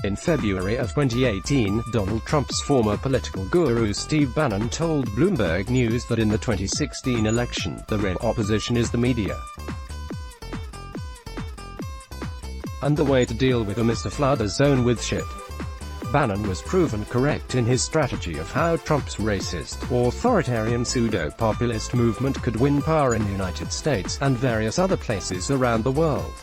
In February of 2018, Donald Trump's former political guru Steve Bannon told Bloomberg News that in the 2016 election, the real opposition is the media. And the way to deal with them is to flood the zone with shit. Bannon was proven correct in his strategy of how Trump's racist, authoritarian pseudo-populist movement could win power in the United States and various other places around the world.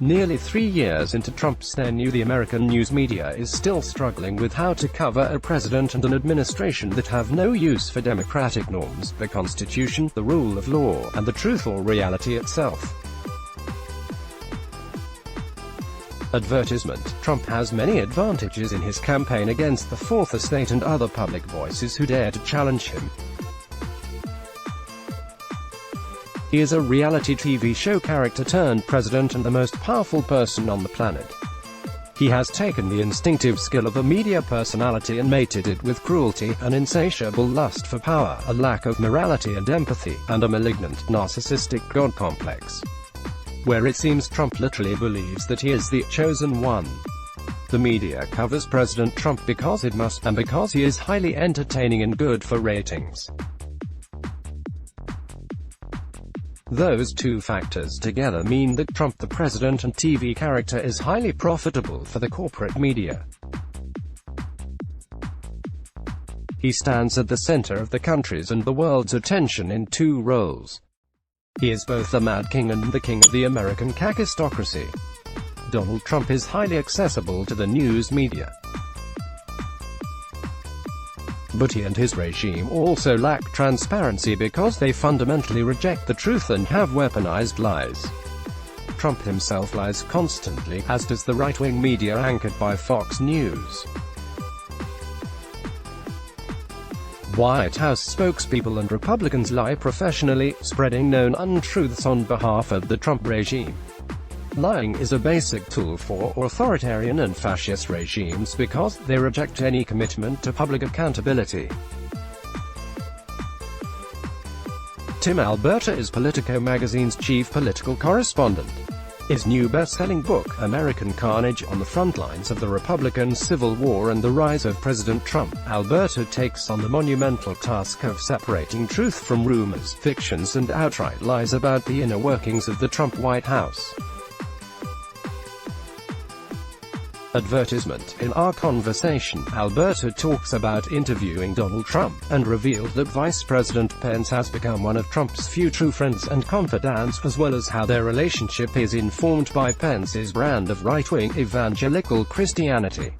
Nearly 3 years into Trump's tenure, the American news media is still struggling with how to cover a president and an administration that have no use for democratic norms, the Constitution, the rule of law, and the truth or reality itself. Advertisement. Trump has many advantages in his campaign against the Fourth Estate and other public voices who dare to challenge him. He is a reality TV show character turned president and the most powerful person on the planet. He has taken the instinctive skill of a media personality and mated it with cruelty, an insatiable lust for power, a lack of morality and empathy, and a malignant, narcissistic God complex, where it seems Trump literally believes that he is the chosen one. The media covers President Trump because it must, and because he is highly entertaining and good for ratings. Those two factors together mean that Trump the president and TV character is highly profitable for the corporate media. He stands at the center of the country's and the world's attention in two roles. He is both the Mad King and the King of the American kakistocracy. Donald Trump is highly accessible to the news media. But he and his regime also lack transparency because they fundamentally reject the truth and have weaponized lies. Trump himself lies constantly, as does the right-wing media anchored by Fox News. White House spokespeople and Republicans lie professionally, spreading known untruths on behalf of the Trump regime. Lying is a basic tool for authoritarian and fascist regimes because they reject any commitment to public accountability. Tim Alberta is Politico magazine's chief political correspondent. His new best-selling book, American Carnage, on the front lines of the Republican Civil War and the rise of President Trump, Alberta takes on the monumental task of separating truth from rumors, fictions and outright lies about the inner workings of the Trump White House. Advertisement. In our conversation, Alberta talks about interviewing Donald Trump, and revealed that Vice President Pence has become one of Trump's few true friends and confidants, as well as how their relationship is informed by Pence's brand of right-wing evangelical Christianity.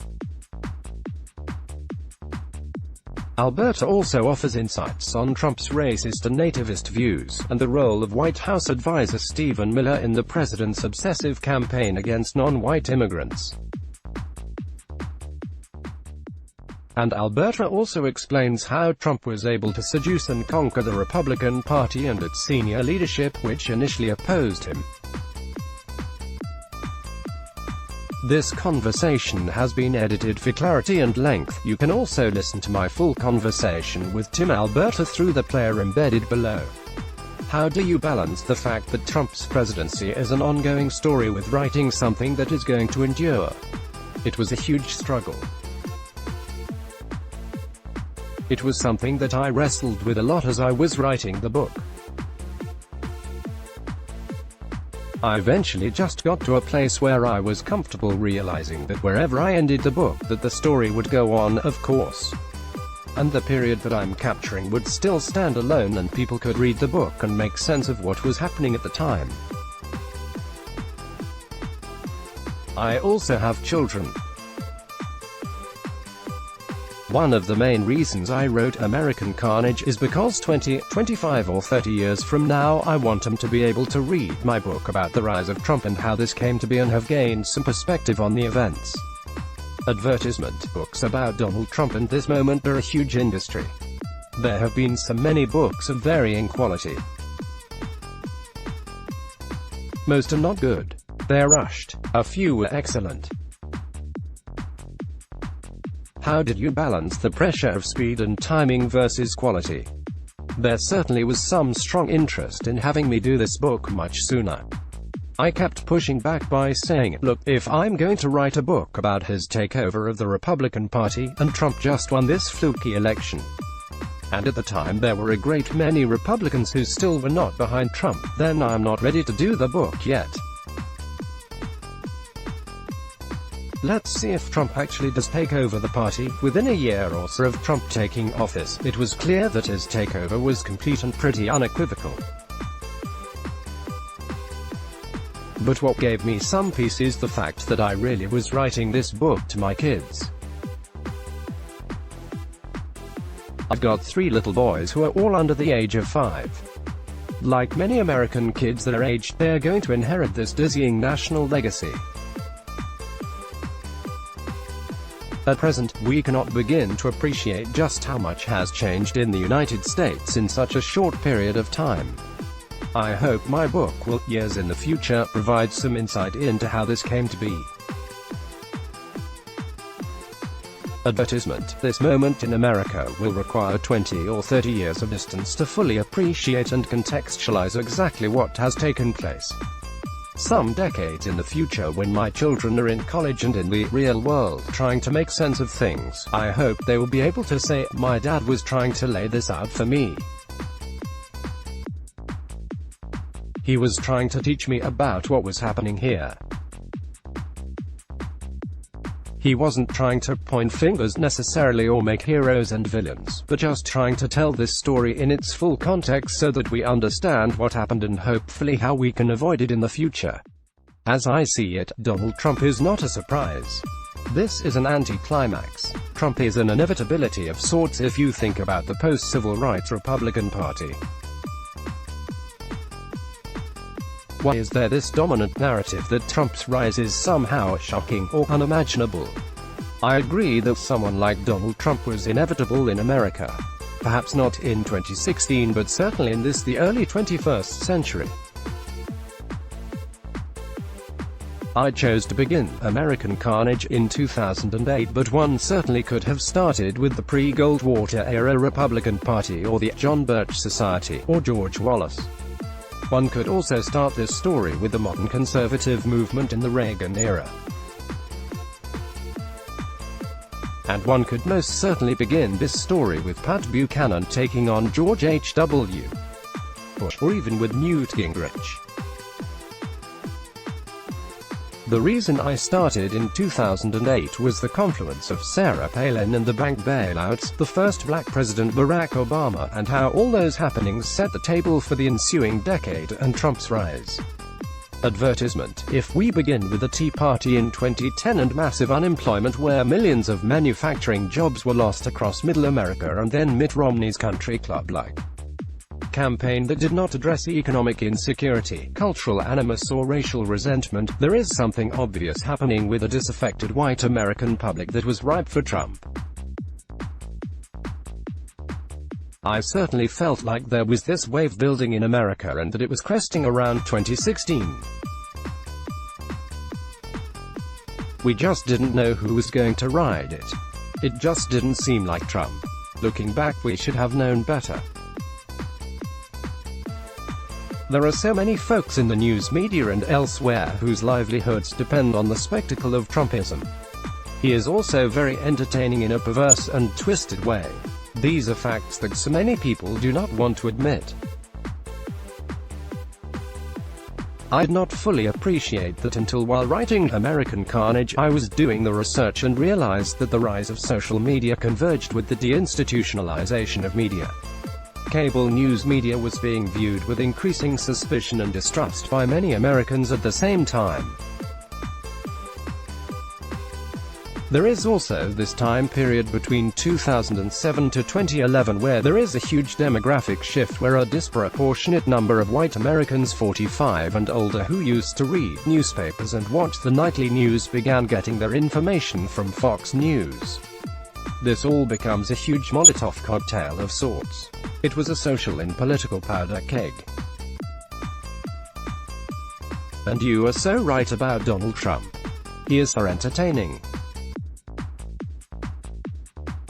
Alberta also offers insights on Trump's racist and nativist views, and the role of White House advisor Stephen Miller in the president's obsessive campaign against non-white immigrants. And Alberta also explains how Trump was able to seduce and conquer the Republican Party and its senior leadership, which initially opposed him. This conversation has been edited for clarity and length. You can also listen to my full conversation with Tim Alberta through the player embedded below. How do you balance the fact that Trump's presidency is an ongoing story with writing something that is going to endure? It was a huge struggle. It was something that I wrestled with a lot as I was writing the book. I eventually just got to a place where I was comfortable realizing that wherever I ended the book, that the story would go on, of course. And the period that I'm capturing would still stand alone and people could read the book and make sense of what was happening at the time. I also have children. One of the main reasons I wrote American Carnage is because 20, 25 or 30 years from now I want them to be able to read my book about the rise of Trump and how this came to be and have gained some perspective on the events. Advertisement. Books about Donald Trump and this moment are a huge industry. There have been so many books of varying quality. Most are not good. They're rushed. A few were excellent. How did you balance the pressure of speed and timing versus quality? There certainly was some strong interest in having me do this book much sooner. I kept pushing back by saying, look, if I'm going to write a book about his takeover of the Republican Party, and Trump just won this fluky election, and at the time there were a great many Republicans who still were not behind Trump, then I'm not ready to do the book yet. Let's see if Trump actually does take over the party. Within a year or so of Trump taking office, it was clear that his takeover was complete and pretty unequivocal. But what gave me some peace is the fact that I really was writing this book to my kids. I've got 3 little boys who are all under the age of 5. Like many American kids their age, they are going to inherit this dizzying national legacy. At present, we cannot begin to appreciate just how much has changed in the United States in such a short period of time. I hope my book will, years in the future, provide some insight into how this came to be. Advertisement. This moment in America will require 20 or 30 years of distance to fully appreciate and contextualize exactly what has taken place. Some decades in the future, when my children are in college and in the real world trying to make sense of things, I hope they will be able to say, my dad was trying to lay this out for me. He was trying to teach me about what was happening here. He wasn't trying to point fingers necessarily or make heroes and villains, but just trying to tell this story in its full context so that we understand what happened and hopefully how we can avoid it in the future. As I see it, Donald Trump is not a surprise. This is an anticlimax. Trump is an inevitability of sorts if you think about the post-civil rights Republican Party. Why is there this dominant narrative that Trump's rise is somehow shocking or unimaginable? I agree that someone like Donald Trump was inevitable in America. Perhaps not in 2016, but certainly in the early 21st century. I chose to begin American Carnage in 2008, but one certainly could have started with the pre-Goldwater era Republican Party or the John Birch Society, or George Wallace. One could also start this story with the modern conservative movement in the Reagan era. And one could most certainly begin this story with Pat Buchanan taking on George H.W. Bush, or even with Newt Gingrich. The reason I started in 2008 was the confluence of Sarah Palin and the bank bailouts, the first black president Barack Obama, and how all those happenings set the table for the ensuing decade and Trump's rise. Advertisement. If we begin with the Tea Party in 2010 and massive unemployment where millions of manufacturing jobs were lost across Middle America, and then Mitt Romney's country club-like campaign that did not address economic insecurity, cultural animus or racial resentment, there is something obvious happening with a disaffected white American public that was ripe for Trump. I certainly felt like there was this wave building in America and that it was cresting around 2016. We just didn't know who was going to ride it. It just didn't seem like Trump. Looking back, we should have known better. There are so many folks in the news media and elsewhere whose livelihoods depend on the spectacle of Trumpism. He is also very entertaining in a perverse and twisted way. These are facts that so many people do not want to admit. I did not fully appreciate that until while writing American Carnage, I was doing the research and realized that the rise of social media converged with the deinstitutionalization of media. Cable news media was being viewed with increasing suspicion and distrust by many Americans at the same time. There is also this time period between 2007 to 2011 where there is a huge demographic shift where a disproportionate number of white Americans 45 and older who used to read newspapers and watch the nightly news began getting their information from Fox News. This all becomes a huge Molotov cocktail of sorts. It was a social and political powder keg. And you are so right about Donald Trump. He is so entertaining.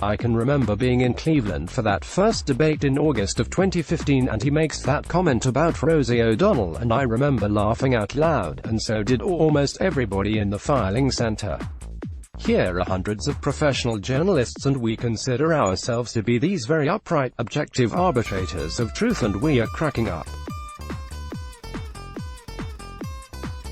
I can remember being in Cleveland for that first debate in August of 2015 and he makes that comment about Rosie O'Donnell and I remember laughing out loud, and so did almost everybody in the filing center. Here are hundreds of professional journalists and we consider ourselves to be these very upright, objective arbitrators of truth and we are cracking up.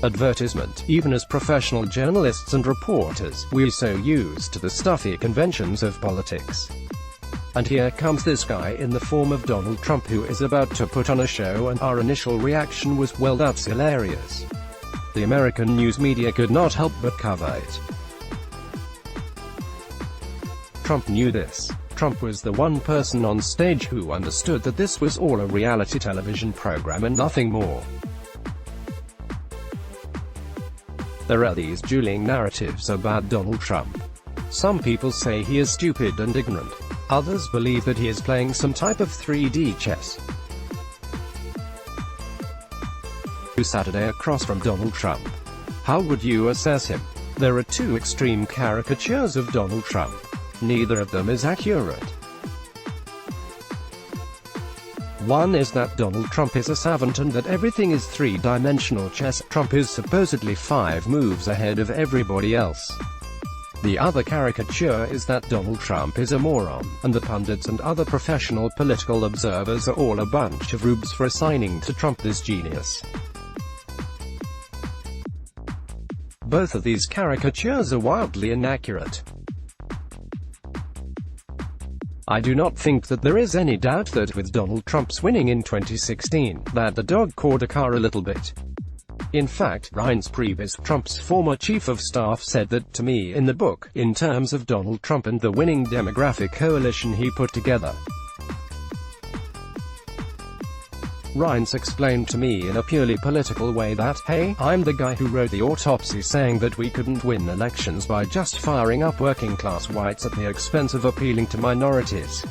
Advertisement. Even as professional journalists and reporters, we're so used to the stuffy conventions of politics. And here comes this guy in the form of Donald Trump who is about to put on a show and our initial reaction was, well, that's hilarious. The American news media could not help but cover it. Trump knew this. Trump was the one person on stage who understood that this was all a reality television program and nothing more. There are these dueling narratives about Donald Trump. Some people say he is stupid and ignorant. Others believe that he is playing some type of 3D chess. Saturday across from Donald Trump. How would you assess him? There are two extreme caricatures of Donald Trump. Neither of them is accurate. One is that Donald Trump is a savant and that everything is three-dimensional chess. Trump is supposedly 5 moves ahead of everybody else. The other caricature is that Donald Trump is a moron, and the pundits and other professional political observers are all a bunch of rubes for assigning to Trump this genius. Both of these caricatures are wildly inaccurate. I do not think that there is any doubt that with Donald Trump's winning in 2016, that the dog caught a car a little bit. In fact, Reince Priebus, Trump's former chief of staff, said that to me in the book, in terms of Donald Trump and the winning demographic coalition he put together. Reince explained to me in a purely political way that, hey, I'm the guy who wrote the autopsy saying that we couldn't win elections by just firing up working-class whites at the expense of appealing to minorities.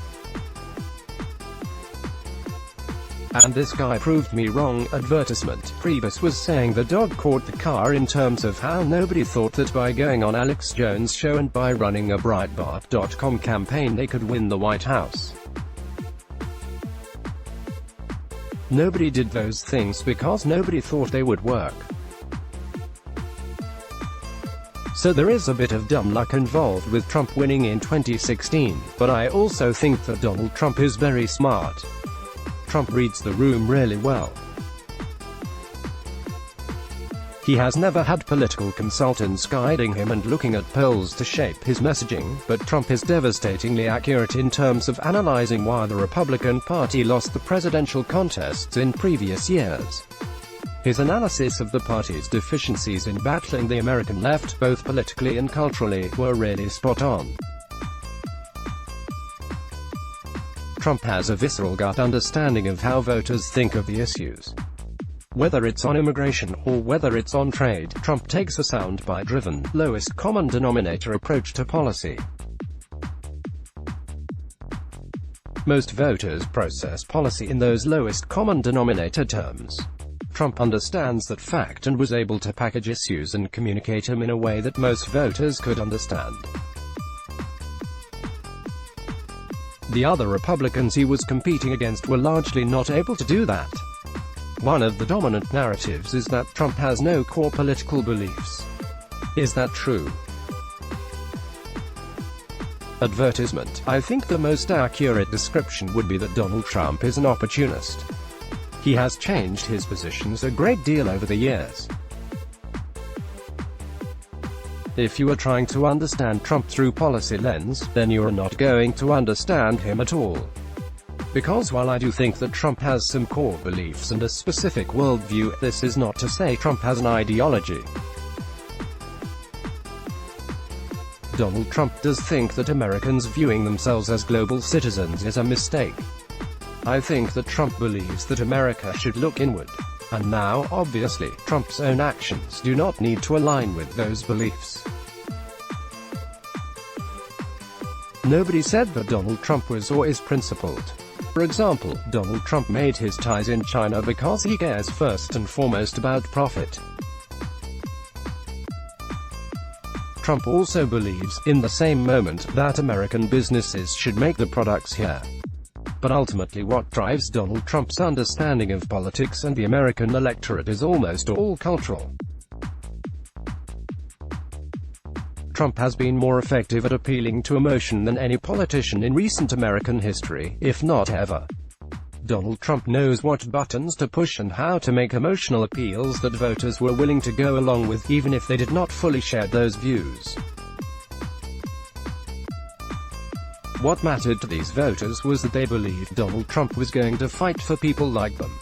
And this guy proved me wrong. Advertisement. Priebus was saying the dog caught the car in terms of how nobody thought that by going on Alex Jones' show and by running a Breitbart.com campaign they could win the White House. Nobody did those things because nobody thought they would work. So there is a bit of dumb luck involved with Trump winning in 2016, but I also think that Donald Trump is very smart. Trump reads the room really well. He has never had political consultants guiding him and looking at polls to shape his messaging, but Trump is devastatingly accurate in terms of analyzing why the Republican Party lost the presidential contests in previous years. His analysis of the party's deficiencies in battling the American left, both politically and culturally, were really spot on. Trump has a visceral gut understanding of how voters think of the issues. Whether it's on immigration, or whether it's on trade, Trump takes a soundbite-driven, lowest common denominator approach to policy. Most voters process policy in those lowest common denominator terms. Trump understands that fact and was able to package issues and communicate them in a way that most voters could understand. The other Republicans he was competing against were largely not able to do that. One of the dominant narratives is that Trump has no core political beliefs. Is that true? Advertisement. I think the most accurate description would be that Donald Trump is an opportunist. He has changed his positions a great deal over the years. If you are trying to understand Trump through policy lens, then you are not going to understand him at all. Because while I do think that Trump has some core beliefs and a specific worldview, this is not to say Trump has an ideology. Donald Trump does think that Americans viewing themselves as global citizens is a mistake. I think that Trump believes that America should look inward. And now, obviously, Trump's own actions do not need to align with those beliefs. Nobody said that Donald Trump was or is principled. For example, Donald Trump made his ties in China because he cares first and foremost about profit. Trump also believes, in the same moment, that American businesses should make the products here. But ultimately what drives Donald Trump's understanding of politics and the American electorate is almost all cultural. Trump has been more effective at appealing to emotion than any politician in recent American history, if not ever. Donald Trump knows what buttons to push and how to make emotional appeals that voters were willing to go along with, even if they did not fully share those views. What mattered to these voters was that they believed Donald Trump was going to fight for people like them.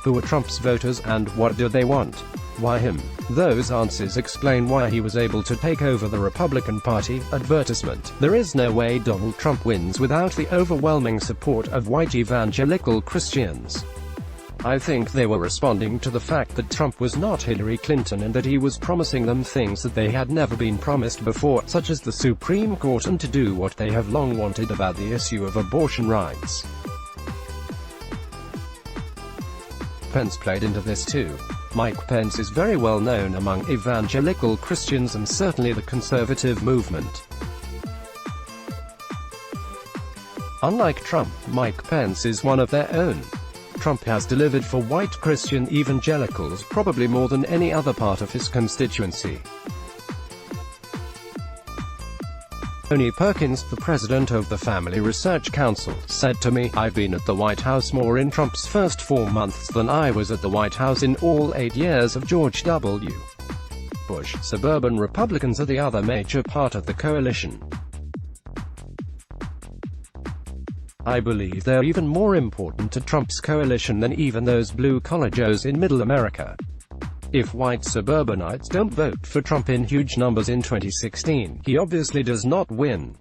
Who were Trump's voters, and what did they want? Why him? Those answers explain why he was able to take over the Republican Party. Advertisement. There is no way Donald Trump wins without the overwhelming support of white evangelical Christians. I think they were responding to the fact that Trump was not Hillary Clinton and that he was promising them things that they had never been promised before, such as the Supreme Court, and to do what they have long wanted about the issue of abortion rights. Pence played into this too. Mike Pence is very well known among evangelical Christians and certainly the conservative movement. Unlike Trump, Mike Pence is one of their own. Trump has delivered for white Christian evangelicals probably more than any other part of his constituency. Tony Perkins, the president of the Family Research Council, said to me, "I've been at the White House more in Trump's first 4 months than I was at the White House in all 8 years of George W. Bush." Suburban Republicans are the other major part of the coalition. I believe they're even more important to Trump's coalition than even those blue-collar Joes in Middle America. If white suburbanites don't vote for Trump in huge numbers in 2016, he obviously does not win.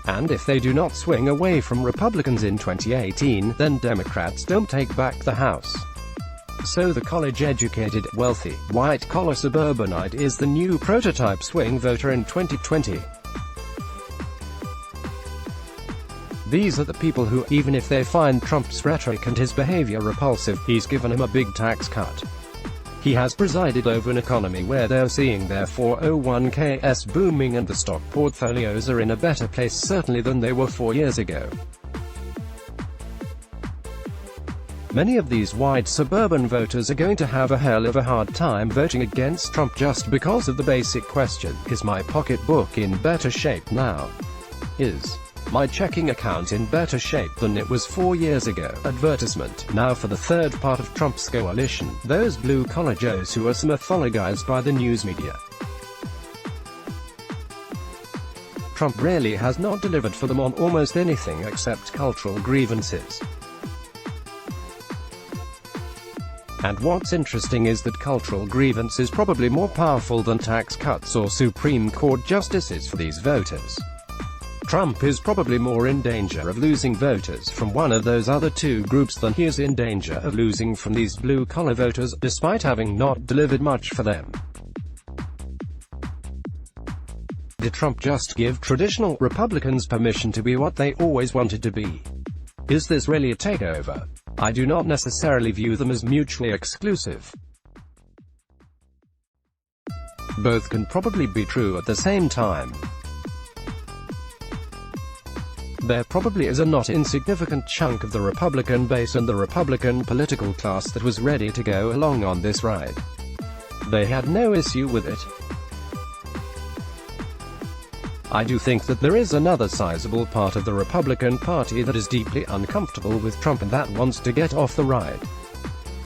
And if they do not swing away from Republicans in 2018, then Democrats don't take back the House. So the college-educated, wealthy, white-collar suburbanite is the new prototype swing voter in 2020. These are the people who, even if they find Trump's rhetoric and his behavior repulsive, he's given him a big tax cut. He has presided over an economy where they're seeing their 401ks booming and the stock portfolios are in a better place certainly than they were 4 years ago. Many of these white suburban voters are going to have a hell of a hard time voting against Trump just because of the basic question: is my pocketbook in better shape now? Is my checking account in better shape than it was 4 years ago? Advertisement. Now for the third part of Trump's coalition, those blue-collar Joes who are mythologized by the news media. Trump really has not delivered for them on almost anything except cultural grievances. And what's interesting is that cultural grievance is probably more powerful than tax cuts or Supreme Court justices for these voters. Trump is probably more in danger of losing voters from one of those other two groups than he is in danger of losing from these blue-collar voters, despite having not delivered much for them. Did Trump just give traditional Republicans permission to be what they always wanted to be? Is this really a takeover? I do not necessarily view them as mutually exclusive. Both can probably be true at the same time. There probably is a not insignificant chunk of the Republican base and the Republican political class that was ready to go along on this ride. They had no issue with it. I do think that there is another sizable part of the Republican Party that is deeply uncomfortable with Trump and that wants to get off the ride.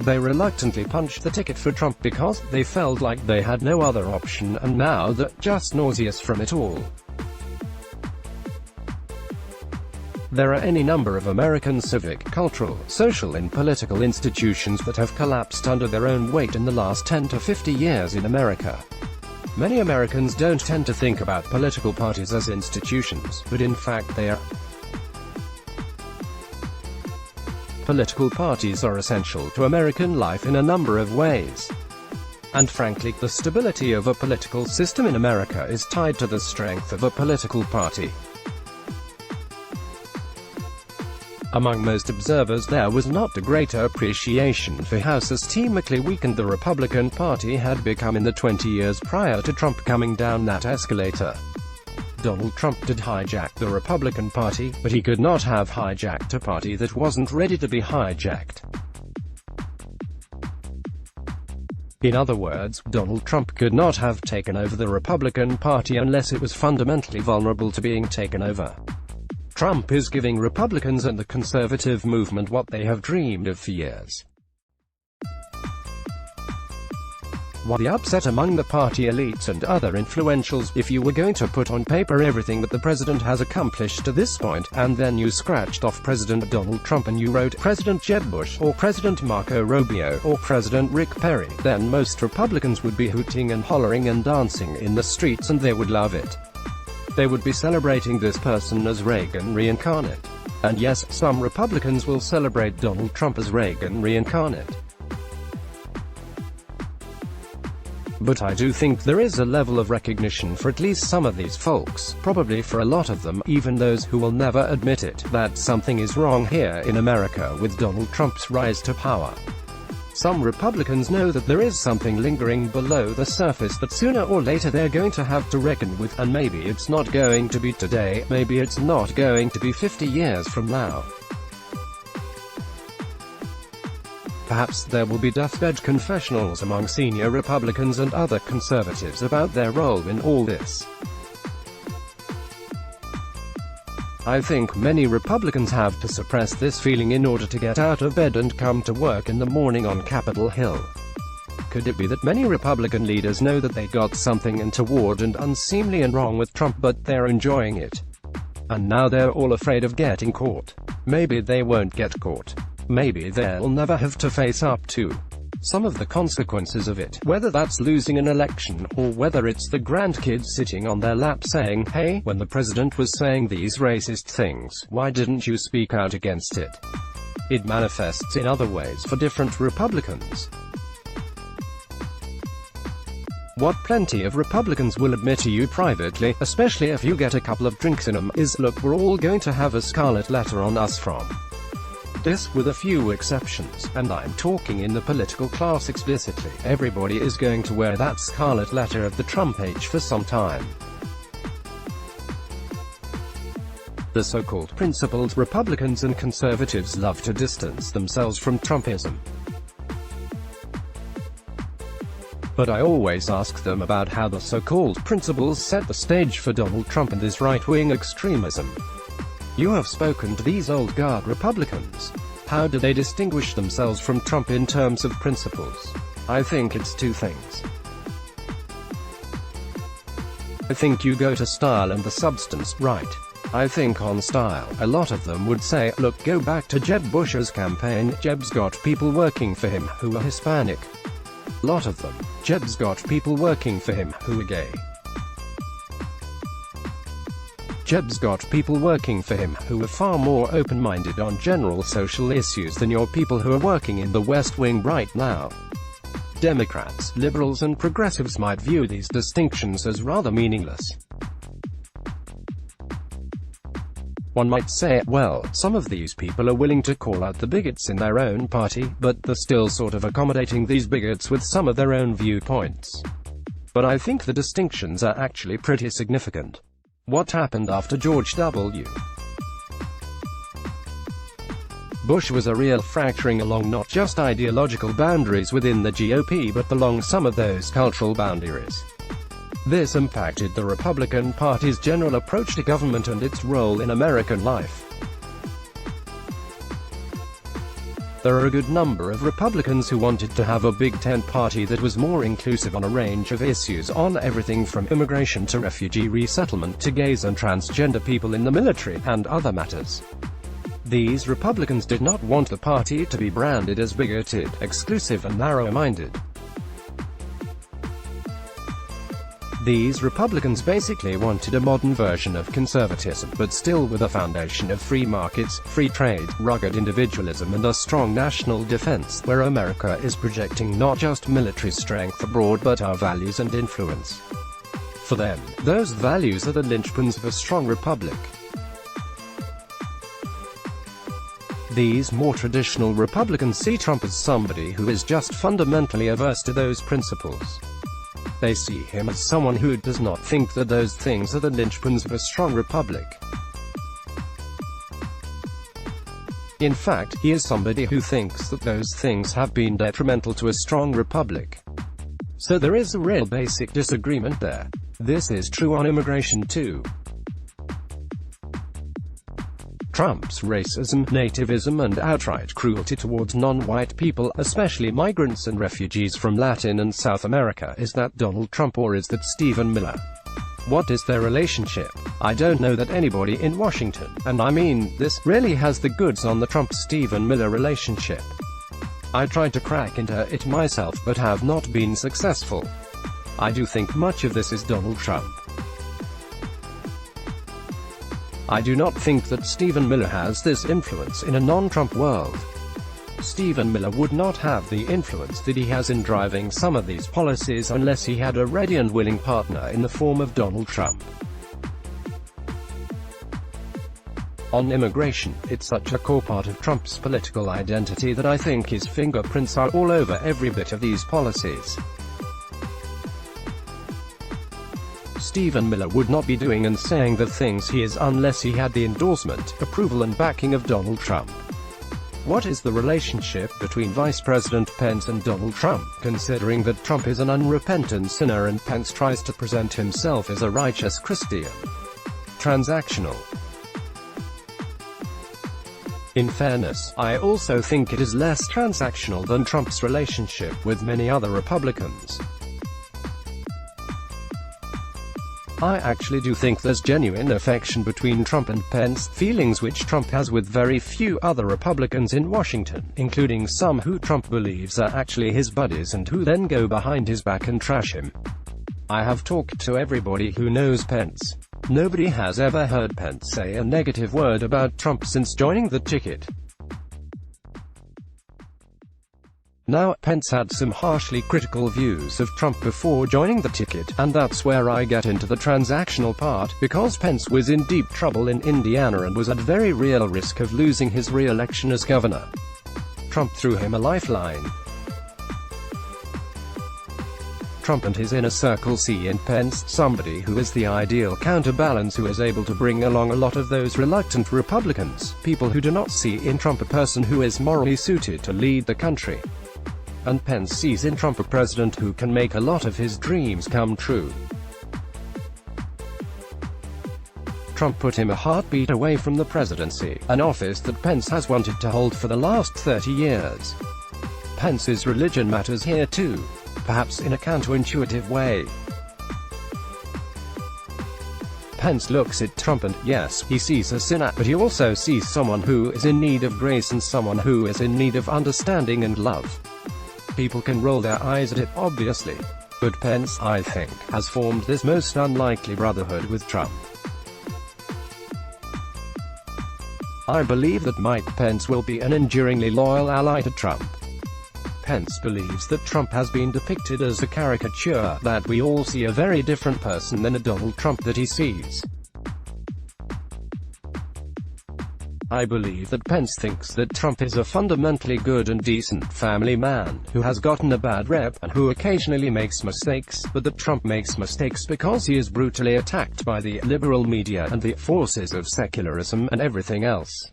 They reluctantly punched the ticket for Trump because they felt like they had no other option, and now they're just nauseous from it all. There are any number of American civic, cultural, social and political institutions that have collapsed under their own weight in the last 10 to 50 years in America. Many Americans don't tend to think about political parties as institutions, but in fact they are. Political parties are essential to American life in a number of ways. And frankly, the stability of a political system in America is tied to the strength of a political party. Among most observers there was not a greater appreciation for how systemically weakened the Republican Party had become in the 20 years prior to Trump coming down that escalator. Donald Trump did hijack the Republican Party, but he could not have hijacked a party that wasn't ready to be hijacked. In other words, Donald Trump could not have taken over the Republican Party unless it was fundamentally vulnerable to being taken over. Trump is giving Republicans and the conservative movement what they have dreamed of for years. While the upset among the party elites and other influentials, if you were going to put on paper everything that the president has accomplished to this point, and then you scratched off President Donald Trump and you wrote President Jeb Bush, or President Marco Rubio, or President Rick Perry, then most Republicans would be hooting and hollering and dancing in the streets, and they would love it. They would be celebrating this person as Reagan reincarnate. And yes, some Republicans will celebrate Donald Trump as Reagan reincarnate. But I do think there is a level of recognition for at least some of these folks, probably for a lot of them, even those who will never admit it, that something is wrong here in America with Donald Trump's rise to power. Some Republicans know that there is something lingering below the surface that sooner or later they're going to have to reckon with, and maybe it's not going to be today, maybe it's not going to be 50 years from now. Perhaps there will be deathbed confessionals among senior Republicans and other conservatives about their role in all this. I think many Republicans have to suppress this feeling in order to get out of bed and come to work in the morning on Capitol Hill. Could it be that many Republican leaders know that they got something untoward and unseemly and wrong with Trump, but they're enjoying it? And now they're all afraid of getting caught. Maybe they won't get caught. Maybe they'll never have to face up to some of the consequences of it, whether that's losing an election, or whether it's the grandkids sitting on their lap saying, "Hey, when the president was saying these racist things, why didn't you speak out against it?" It manifests in other ways for different Republicans. What plenty of Republicans will admit to you privately, especially if you get a couple of drinks in them, is, "Look, we're all going to have a scarlet letter on us from this, with a few exceptions, and I'm talking in the political class explicitly. Everybody is going to wear that scarlet letter of the Trump age for some time." The so-called principled Republicans and conservatives love to distance themselves from Trumpism. But I always ask them about how the so-called principles set the stage for Donald Trump and his right-wing extremism. You have spoken to these old guard Republicans. How do they distinguish themselves from Trump in terms of principles? I think it's two things. I think you go to style and the substance, right? I think on style, a lot of them would say, "Look, go back to Jeb Bush's campaign. Jeb's got people working for him who are Hispanic." A lot of them. Jeb's got people working for him who are gay. Jeb's got people working for him who are far more open-minded on general social issues than your people who are working in the West Wing right now. Democrats, liberals and progressives might view these distinctions as rather meaningless. One might say, well, some of these people are willing to call out the bigots in their own party, but they're still sort of accommodating these bigots with some of their own viewpoints. But I think the distinctions are actually pretty significant. What happened after George W. Bush was a real fracturing along not just ideological boundaries within the GOP but along some of those cultural boundaries. This impacted the Republican Party's general approach to government and its role in American life. There are a good number of Republicans who wanted to have a Big Tent party that was more inclusive on a range of issues, on everything from immigration to refugee resettlement to gays and transgender people in the military, and other matters. These Republicans did not want the party to be branded as bigoted, exclusive and narrow-minded. These Republicans basically wanted a modern version of conservatism, but still with a foundation of free markets, free trade, rugged individualism and a strong national defense, where America is projecting not just military strength abroad but our values and influence. For them, those values are the linchpins of a strong republic. These more traditional Republicans see Trump as somebody who is just fundamentally averse to those principles. They see him as someone who does not think that those things are the linchpins of a strong republic. In fact, he is somebody who thinks that those things have been detrimental to a strong republic. So there is a real basic disagreement there. This is true on immigration too. Trump's racism, nativism and outright cruelty towards non-white people, especially migrants and refugees from Latin and South America. Is that Donald Trump or is that Stephen Miller? What is their relationship? I don't know that anybody in Washington, and I mean this, really has the goods on the Trump-Stephen Miller relationship. I tried to crack into it myself but have not been successful. I do think much of this is Donald Trump. I do not think that Stephen Miller has this influence in a non-Trump world. Stephen Miller would not have the influence that he has in driving some of these policies unless he had a ready and willing partner in the form of Donald Trump. On immigration, it's such a core part of Trump's political identity that I think his fingerprints are all over every bit of these policies. Stephen Miller would not be doing and saying the things he is unless he had the endorsement, approval and backing of Donald Trump. What is the relationship between Vice President Pence and Donald Trump, considering that Trump is an unrepentant sinner and Pence tries to present himself as a righteous Christian? Transactional. In fairness, I also think it is less transactional than Trump's relationship with many other Republicans. I actually do think there's genuine affection between Trump and Pence, feelings which Trump has with very few other Republicans in Washington, including some who Trump believes are actually his buddies and who then go behind his back and trash him. I have talked to everybody who knows Pence. Nobody has ever heard Pence say a negative word about Trump since joining the ticket. Now, Pence had some harshly critical views of Trump before joining the ticket, and that's where I get into the transactional part, because Pence was in deep trouble in Indiana and was at very real risk of losing his re-election as governor. Trump threw him a lifeline. Trump and his inner circle see in Pence somebody who is the ideal counterbalance, who is able to bring along a lot of those reluctant Republicans, people who do not see in Trump a person who is morally suited to lead the country. And Pence sees in Trump a president who can make a lot of his dreams come true. Trump put him a heartbeat away from the presidency, an office that Pence has wanted to hold for the last 30 years. Pence's religion matters here too, perhaps in a counterintuitive way. Pence looks at Trump and, yes, he sees a sinner, but he also sees someone who is in need of grace and someone who is in need of understanding and love. People can roll their eyes at it, obviously. But Pence, I think, has formed this most unlikely brotherhood with Trump. I believe that Mike Pence will be an enduringly loyal ally to Trump. Pence believes that Trump has been depicted as a caricature, that we all see a very different person than a Donald Trump that he sees. I believe that Pence thinks that Trump is a fundamentally good and decent family man, who has gotten a bad rep, and who occasionally makes mistakes, but that Trump makes mistakes because he is brutally attacked by the liberal media and the forces of secularism and everything else.